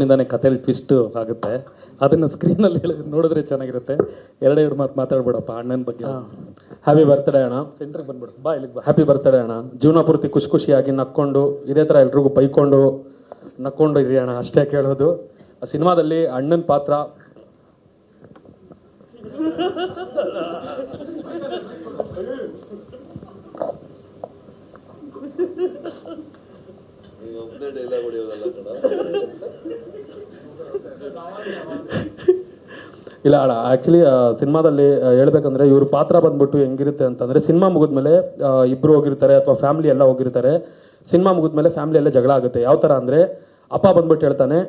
ಇಂದಾನೆ ಕಥೆಯಲ್ಲಿ ಟ್ವಿಸ್ಟ್ ಆಗುತ್ತೆ, ಅದನ್ನು ಸ್ಕ್ರೀನಲ್ಲಿ ನೋಡಿದ್ರೆ ಚೆನ್ನಾಗಿರುತ್ತೆ. ಎರಡು ಮಾತು ಮಾತಾಡ್ಬಿಡಪ್ಪ ಅಣ್ಣನ ಬಗ್ಗೆ. ಹ್ಯಾಪಿ ಬರ್ತ್ಡೇ ಅಣ್ಣ. ಸೆಂಟ್ರಿಗೆ ಬಂದ್ಬಿಡು, ಬಾ ಇಲ್ಲಿಗೆ ಬಾ. ಹ್ಯಾಪಿ ಬರ್ತ್ಡೇ ಅಣ್ಣ. ಜೀವನ ಪೂರ್ತಿ ಖುಷಿಯಾಗಿ ನಕ್ಕೊಂಡು ಇದೇ ಥರ ಎಲ್ರಿಗೂ ಬೈಕೊಂಡು ನಕ್ಕೊಂಡು ಇರಿ ಅಣ್ಣ, ಅಷ್ಟೇ ಕೇಳೋದು. ಆ ಸಿನಿಮಾದಲ್ಲಿ ಅಣ್ಣನ ಪಾತ್ರ ಇಲ್ಲ ಅಣ್ಣ, ಆ್ಯಕ್ಚುಲಿ ಸಿನಿಮಾದಲ್ಲಿ ಹೇಳ್ಬೇಕಂದ್ರೆ ಇವ್ರ ಪಾತ್ರ ಬಂದ್ಬಿಟ್ಟು ಹೆಂಗಿರುತ್ತೆ ಅಂತಂದರೆ, ಸಿನಿಮಾ ಮುಗಿದ್ಮೇಲೆ ಇಬ್ಬರು ಹೋಗಿರ್ತಾರೆ ಅಥವಾ ಫ್ಯಾಮಿಲಿ ಎಲ್ಲ ಹೋಗಿರ್ತಾರೆ. ಸಿನಿಮಾ ಮುಗಿದ್ಮೇಲೆ ಫ್ಯಾಮಿಲಿ ಎಲ್ಲ ಜಗಳ ಆಗುತ್ತೆ. ಯಾವ ಥರ ಅಂದರೆ, ಅಪ್ಪ ಬಂದ್ಬಿಟ್ಟು ಹೇಳ್ತಾನೆ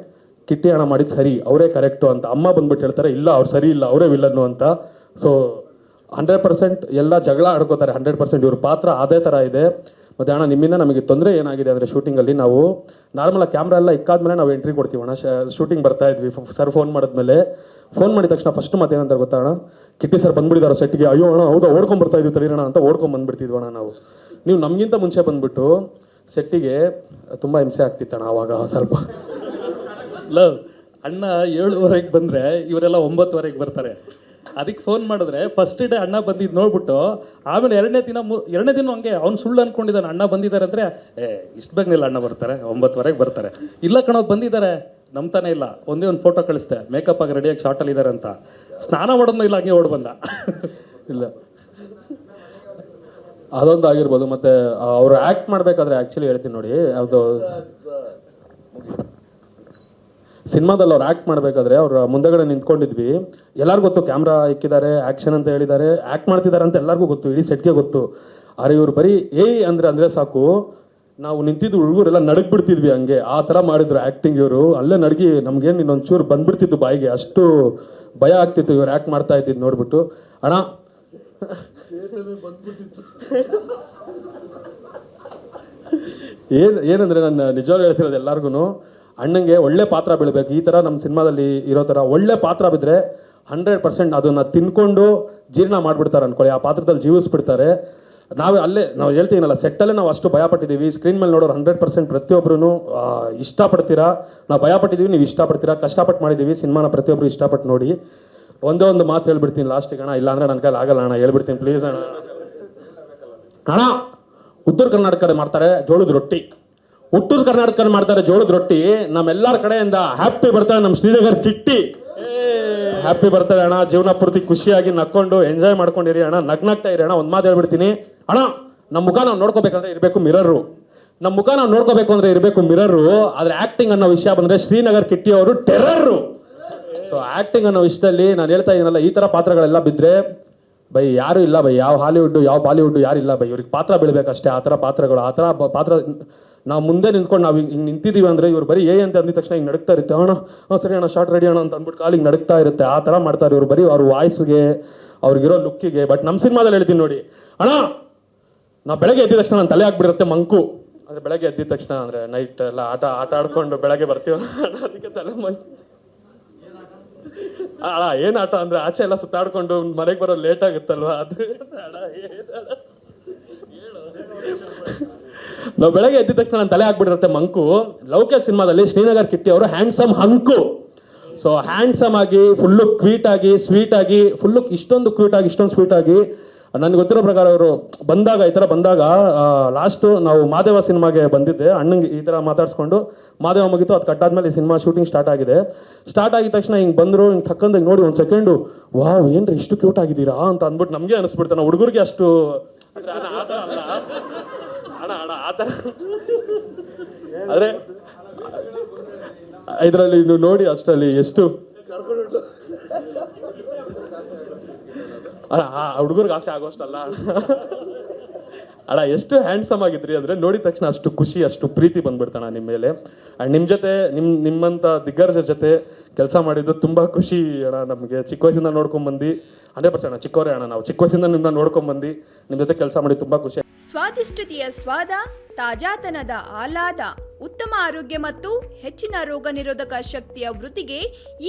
ಕಿಟ್ಟಿ ಹಣ ಮಾಡಿದ್ದು ಸರಿ, ಅವರೇ ಕರೆಕ್ಟು ಅಂತ. ಅಮ್ಮ ಬಂದ್ಬಿಟ್ಟು ಹೇಳ್ತಾರೆ ಇಲ್ಲ ಅವ್ರು ಸರಿ ಇಲ್ಲ, ಅವರೇ ವಿಲ್ಲನ್ನು ಅಂತ. ಸೊ 100% ಎಲ್ಲ ಜಗಳ ಆಡ್ಕೋತಾರೆ 100%. ಇವ್ರ ಪಾತ್ರ ಅದೇ ಥರ ಇದೆ. ಮತ್ತು ಅಣ್ಣ ನಿಮ್ಮಿಂದ ನಮಗೆ ತೊಂದರೆ ಏನಾಗಿದೆ ಅಂದರೆ, ಶೂಟಿಂಗಲ್ಲಿ ನಾವು ನಾರ್ಮಲಾಗಿ ಕ್ಯಾಮ್ರಾ ಎಲ್ಲ ಇಕ್ಕಾದ್ಮೇಲೆ ನಾವು ಎಂಟ್ರಿ ಕೊಡ್ತೀವಿ ಅಣ್ಣ. ಶೂಟಿಂಗ್ ಬರ್ತಾ ಇದ್ವಿ, ಸರ್ ಫೋನ್ ಮಾಡಿದ್ಮೇಲೆ, ಫೋನ್ ಮಾಡಿದ ತಕ್ಷಣ ಫಸ್ಟ್ ಮಾತು ಏನಂತ ಗೊತ್ತಾ ಅಣ್ಣ, ಕಿಟ್ಟಿ ಸರ್ ಬಂದ್ಬಿಟ್ಟಿದ್ದಾರೆ ಸೆಟ್ಗೆ. ಅಯ್ಯೋ ಅಣ್ಣ ಹೌದಾ, ಓಡ್ಕೊಂಡು ಬರ್ತಾ ಇದ್ವಿ ತಡೀರೋಣ ಅಂತ ಓಡ್ಕೊಂಡು ಬಂದ್ಬಿಡ್ತಿದ್ವಿ ಅಣ್ಣ ನಾವು. ನೀವು ನಮಗಿಂತ ಮುಂಚೆ ಬಂದ್ಬಿಟ್ಟು ಸೆಟ್ಟಿಗೆ ತುಂಬ ಹಿಂಸೆ ಆಗ್ತಿತ್ತಣ್ಣ ಆವಾಗ ಸ್ವಲ್ಪ. ಅಣ್ಣ 7:30 ಬಂದರೆ ಇವರೆಲ್ಲ 9:00 ಬರ್ತಾರೆ. ಅದಕ್ಕೆ ಫೋನ್ ಮಾಡಿದ್ರೆ ಫಸ್ಟ್ ಡೇ ಅಣ್ಣ ಬಂದಿದ್ದು ನೋಡ್ಬಿಟ್ಟು, ಆಮೇಲೆ ಎರಡನೇ ದಿನ ಹಂಗೆ ಅವ್ನು ಸುಳ್ಳು ಅಂದ್ಕೊಂಡಿದ್ದಾನೆ ಅಣ್ಣ ಬಂದಿದ್ದಾರೆ ಅಂದರೆ, ಇಷ್ಟು ಬೇಗನಿಲ್ಲ ಅಣ್ಣ ಬರ್ತಾರೆ 9:00 ಬರ್ತಾರೆ. ಇಲ್ಲ ಕಣೋ ಬಂದಿದ್ದಾರೆ, ನಂಬ್ತಾನೆ ಇಲ್ಲ. ಒಂದೇ ಒಂದು ಫೋಟೋ ಕಳಿಸ್ದೆ, ಮೇಕಪ್ ಆಗಿ ರೆಡಿಯಾಗಿ ಶಾರ್ಟಲ್ಲಿ ಇದ್ದಾರೆ ಅಂತ. ಸ್ನಾನ ಮಾಡೋದು ಇಲ್ಲ, ಹಂಗೆ ಓಡ್ ಬಂದ. ಇಲ್ಲ ಅದೊಂದು ಆಗಿರ್ಬೋದು. ಮತ್ತು ಅವರು ಆ್ಯಕ್ಟ್ ಮಾಡಬೇಕಾದ್ರೆ ಆ್ಯಕ್ಚುಲಿ ಹೇಳ್ತೀನಿ ನೋಡಿ, ಯಾವುದು ಸಿನಿಮಾದಲ್ಲಿ ಅವ್ರು ಆ್ಯಕ್ಟ್ ಮಾಡಬೇಕಾದ್ರೆ ಅವ್ರ ಮುಂದೆಗಡೆ ನಿಂತ್ಕೊಂಡಿದ್ವಿ. ಎಲ್ಲರಿಗೂ ಗೊತ್ತು ಕ್ಯಾಮ್ರಾ ಇಕ್ಕಿದ್ದಾರೆ, ಆ್ಯಕ್ಷನ್ ಅಂತ ಹೇಳಿದ್ದಾರೆ, ಆ್ಯಕ್ಟ್ ಮಾಡ್ತಿದ್ದಾರೆ ಅಂತ ಎಲ್ಲರಿಗೂ ಗೊತ್ತು, ಇಡೀ ಸೆಟ್ಗೆ ಗೊತ್ತು. ಆದರೆ ಇವ್ರು ಬರೀ ಏಯ್ ಅಂದರೆ ಸಾಕು, ನಾವು ನಿಂತಿದ್ದು ಹುಡುಗರೆಲ್ಲ ನಡಗ್ಬಿಡ್ತಿದ್ವಿ, ಹಂಗೆ ಆ ಥರ ಮಾಡಿದ್ರು ಆ್ಯಕ್ಟಿಂಗ್. ಇವರು ಅಲ್ಲೇ ನಡಗಿ ನಮ್ಗೇನು ಇನ್ನೊಂದು ಚೂರು ಬಂದ್ಬಿಡ್ತಿದ್ದು ಬಾಯಿಗೆ, ಅಷ್ಟು ಭಯ ಆಗ್ತಿತ್ತು ಇವ್ರು ಆ್ಯಕ್ಟ್ ಮಾಡ್ತಾ ಇದ್ದಿದ್ದು ನೋಡ್ಬಿಟ್ಟು. ಅಣ್ಣ ಏನಂದರೆ ನಾನು ನಿಜವಾಗ್ಲೂ ಹೇಳ್ತಿರೋದು ಎಲ್ಲರಿಗೂ, ಅಣ್ಣಂಗೆ ಒಳ್ಳೆ ಪಾತ್ರ ಬೀಳಬೇಕು. ಈ ಥರ ನಮ್ಮ ಸಿನಿಮಾದಲ್ಲಿ ಇರೋ ಥರ ಒಳ್ಳೆ ಪಾತ್ರ ಬಿದ್ದರೆ 100% ಅದನ್ನು ತಿನ್ಕೊಂಡು ಜೀರ್ಣ ಮಾಡಿಬಿಡ್ತಾರೆ ಅಂದ್ಕೊಳ್ಳಿ, ಆ ಪಾತ್ರದಲ್ಲಿ ಜೀವಿಸ್ಬಿಡ್ತಾರೆ. ನಾವು ಹೇಳ್ತೀನಲ್ಲ, ಸೆಟ್ಟಲ್ಲೇ ನಾವು ಅಷ್ಟು ಭಯಪಟ್ಟಿದ್ದೀವಿ. ಸ್ಕ್ರೀನ್ ಮೇಲೆ ನೋಡೋರು 100% ಪ್ರತಿಯೊಬ್ಬರೂ ಇಷ್ಟಪಡ್ತೀರಾ. ನಾವು ಭಯಪಟ್ಟಿದ್ದೀವಿ, ನೀವು ಇಷ್ಟಪಡ್ತೀರಾ, ಕಷ್ಟಪಟ್ಟು ಮಾಡಿದ್ದೀವಿ. ಸಿನಿಮಾನ ಪ್ರತಿಯೊಬ್ಬರು ಇಷ್ಟಪಟ್ಟು ನೋಡಿ. ಒಂದೇ ಒಂದು ಮಾತು ಹೇಳ್ಬಿಡ್ತೀನಿ ಲಾಸ್ಟಿಗೆ ಅಣ್ಣ, ಇಲ್ಲಾಂದರೆ ನನ್ನ ಕೈಲಿ ಆಗಲ್ಲ ಅಣ್ಣ, ಹೇಳ್ಬಿಡ್ತೀನಿ ಪ್ಲೀಸ್ ಅಣ್ಣ. ಅಣ್ಣ ಉತ್ತರ ಕರ್ನಾಟಕ ಕಡೆ ಮಾಡ್ತಾರೆ ಜೋಳದ ರೊಟ್ಟಿ, ಉತ್ತರ ಕರ್ನಾಟಕ ಮಾಡ್ತಾರೆ ಜೋಳದ ರೊಟ್ಟಿ. ನಮ್ಮೆಲ್ಲರ ಕಡೆಯಿಂದ ಹ್ಯಾಪಿ ಬರ್ತಾರೆ ನಮ್ಮ ಶ್ರೀನಗರ್ ಕಿಟ್ಟಿ. ಹ್ಯಾಪಿ ಬರ್ತಾರೆ ಅಣ್ಣ. ಜೀವನ ಪೂರ್ತಿ ಖುಷಿಯಾಗಿ ನಕ್ಕೊಂಡು ಎಂಜಾಯ್ ಮಾಡ್ಕೊಂಡಿರಿ ಅಣ್ಣ, ನಗ್ನಾಗ್ತಾ ಇರಿ ಅಣ್ಣ. ಒಂದು ಮಾತು ಹೇಳ್ಬಿಡ್ತೀನಿ ಅಣ್ಣ, ನಮ್ಮ ಮುಖ ನಾವು ನೋಡ್ಕೋಬೇಕಂದ್ರೆ ಇರಬೇಕು ಮಿರರು. ನಮ್ಮ ಮುಖ ನಾವು ನೋಡ್ಕೋಬೇಕು ಅಂದ್ರೆ ಇರಬೇಕು ಮಿರರು. ಆದ್ರೆ ಆಕ್ಟಿಂಗ್ ಅನ್ನೋ ವಿಷಯ ಬಂದ್ರೆ ಶ್ರೀನಗರ್ ಕಿಟ್ಟಿ ಅವರು ಟೆರರು. ಸೊ ಆಕ್ಟಿಂಗ್ ಅನ್ನೋ ವಿಷಯದಲ್ಲಿ ನಾನು ಹೇಳ್ತಾ ಇದೀನಲ್ಲ, ಈ ತರ ಪಾತ್ರಗಳೆಲ್ಲ ಬಿದ್ರೆ ಬೈ ಯಾರು ಇಲ್ಲ ಬೈ, ಯಾವ ಹಾಲಿವುಡ್ ಯಾವ ಬಾಲಿವುಡ್ ಯಾರಿಲ್ಲ ಬೈ. ಇವ್ರಿಗೆ ಪಾತ್ರ ಬೀಳ್ಬೇಕಷ್ಟೇ, ಆ ಥರ ಪಾತ್ರಗಳು. ಆ ಥರ ಪಾತ್ರ ನಾವು ಮುಂದೆ ನಿಂತ್ಕೊಂಡು ನಾವು ಹಿಂಗೆ ನಿಂತಿದ್ದೀವಿ ಅಂದರೆ, ಇವ್ರು ಬರೀ ಅಂತ ಅಂದಿದ ತಕ್ಷಣ ಹಿಂಗೆ ನಡುಕ್ತಾ ಇರುತ್ತೆ. ಅಣ್ಣ ಸರಿ ಅಣ್ಣ ಶಾರ್ಟ್ ರೆಡಿ ಅಣ್ಣ ಅಂತ ಅಂದ್ಬಿಟ್ಟು ಕಾಲಿಗೆ ನಡುಕ್ತಾ ಇರುತ್ತೆ. ಆ ಥರ ಮಾಡ್ತಾರೆ ಇವ್ರು, ಬರೀ ಅವ್ರ ವಾಯ್ಸ್ಗೆ ಅವ್ರಿಗಿರೋ ಲುಕ್ಕಿಗೆ. ಬಟ್ ನಮ್ಮ ಸಿನಿಮಾದಲ್ಲಿ ಹೇಳ್ತೀನಿ ನೋಡಿ ಅಣ್ಣ, ನಾವು ಬೆಳಗ್ಗೆ ಎದ್ದಿದ ತಕ್ಷಣ ನನ್ನ ತಲೆ ಹಾಕ್ಬಿಟ್ಟಿರುತ್ತೆ ಮಂಕು. ಅಂದರೆ ಬೆಳಗ್ಗೆ ಎದ್ದಿದ ತಕ್ಷಣ ಅಂದರೆ ನೈಟ್ ಎಲ್ಲ ಆಟ ಆಡ್ಕೊಂಡು ಬೆಳಗ್ಗೆ ಬರ್ತೀವಿ ಅದಕ್ಕೆ ತಲೆ ಮಂಕು. ಅಣ್ಣ ಏನು ಆಟ ಅಂದರೆ ಆಚೆ ಎಲ್ಲ ಸುತ್ತಾಡ್ಕೊಂಡು ಮನೆಗೆ ಬರೋದು ಲೇಟ್ ಆಗುತ್ತಲ್ವ, ಅದು ಅಣ್ಣ ನಾವು ಬೆಳಗ್ಗೆ ಎದ್ದಿದ ತಕ್ಷಣ ನನ್ನ ತಲೆ ಹಾಕ್ಬಿಟ್ಟಿರುತ್ತೆ ಮಂಕು. ಲೌಕ್ಯ ಸಿನಿಮಾದಲ್ಲಿ ಶ್ರೀನಗರ್ ಕಿಟ್ಟಿ ಅವರು ಹ್ಯಾಂಡ್ಸಮ್ ಹಂಕು. ಸೊ ಹ್ಯಾಂಡ್ಸಮ್ ಆಗಿ, ಫುಲ್ಲು ಕ್ವೀಟ್ ಆಗಿ, ಸ್ವೀಟ್ ಆಗಿ, ಫುಲ್ಲು ಇಷ್ಟೊಂದು ಕ್ವೀಟ್ ಆಗಿ, ಇಷ್ಟೊಂದು ಸ್ವೀಟ್ ಆಗಿ. ನನಗೆ ಗೊತ್ತಿರೋ ಪ್ರಕಾರ ಅವರು ಬಂದಾಗ, ಈ ಥರ ಬಂದಾಗ ಲಾಸ್ಟು ನಾವು ಮಾದೇವ ಸಿನಿಮಾಗೆ ಬಂದಿದ್ದೆ. ಅಣ್ಣಂಗೆ ಈ ಥರ ಮಾತಾಡಿಸ್ಕೊಂಡು ಮಾದೇವ ಮುಗಿತು, ಅದು ಕಟ್ಟಾದ್ಮೇಲೆ ಈ ಸಿನಿಮಾ ಶೂಟಿಂಗ್ ಸ್ಟಾರ್ಟ್ ಆಗಿದೆ. ಸ್ಟಾರ್ಟ್ ಆಗಿದ ತಕ್ಷಣ ಹಿಂಗೆ ಬಂದರು, ಹಿಂಗೆ ತಕ್ಕಂದಾಗ ನೋಡಿ ಒಂದು ಸೆಕೆಂಡು, ವಾವ್ ಏನ್ರಿ ಇಷ್ಟು ಕ್ಯೂಟ್ ಆಗಿದ್ದೀರಾ ಅಂತ ಅಂದ್ಬಿಟ್ಟು ನಮಗೆ ಅನಿಸ್ಬಿಡ್ತಾನೆ. ಹುಡುಗರಿಗೆ ಅಷ್ಟು ಅಣ್ಣ ಆ ಥರ. ಆದರೆ ಇದರಲ್ಲಿ ನೀವು ನೋಡಿ ಅಷ್ಟರಲ್ಲಿ ಎಷ್ಟು ಅಣ್ಣ ಆ ಹುಡುಗರಿಗೆ ಆಸೆ ಆಗೋಷ್ಟಲ್ಲ ಅಣ್ಣ. ಎಷ್ಟು ಹ್ಯಾಂಡ್ಸಮ್ ಆಗಿದ್ರಿ ಅಂದರೆ ನೋಡಿದ ತಕ್ಷಣ ಅಷ್ಟು ಖುಷಿ, ಅಷ್ಟು ಪ್ರೀತಿ ಬಂದ್ಬಿಡ್ತಾಣ ನಿಮ್ಮ ಮೇಲೆ. ಆ್ಯಂಡ್ ನಿಮ್ಮ ಜೊತೆ ನಿಮ್ಮಂಥ ದಿಗ್ಗಜರ ಜೊತೆ ಕೆಲಸ ಮಾಡಿದ್ದು ತುಂಬ ಖುಷಿ ಅಣ್ಣ ನಮಗೆ. ಚಿಕ್ಕ ವಯಸ್ಸಿಂದ ನೋಡ್ಕೊಂಡ್ಬಂದು 100% ಅಣ್ಣ, ಚಿಕ್ಕವರೇ ಅಣ್ಣ ನಾವು, ಚಿಕ್ಕ ವಯಸ್ಸಿಂದ ನಿಮ್ಮನ್ನ ನೋಡ್ಕೊಂಡ್ಬಂದು ನಿಮ್ಮ ಜೊತೆ ಕೆಲಸ ಮಾಡಿ ತುಂಬ ಖುಷಿ. ಸ್ವಾದಿಷ್ಟತೆಯ ಸ್ವಾದ, ತಾಜಾತನದ ಆಹ್ಲಾದ, ಉತ್ತಮ ಆರೋಗ್ಯ ಮತ್ತು ಹೆಚ್ಚಿನ ರೋಗ ನಿರೋಧಕ ಶಕ್ತಿಯ ವೃದ್ಧಿಗೆ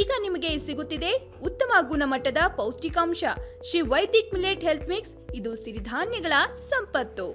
ಈಗ ನಿಮಗೆ ಸಿಗುತ್ತಿದೆ ಉತ್ತಮ ಗುಣಮಟ್ಟದ ಪೌಷ್ಟಿಕಾಂಶ. Shri Vaidik millet health mix, ಇದು ಸಿರಿಧಾನ್ಯಗಳ ಸಂಪತ್ತು.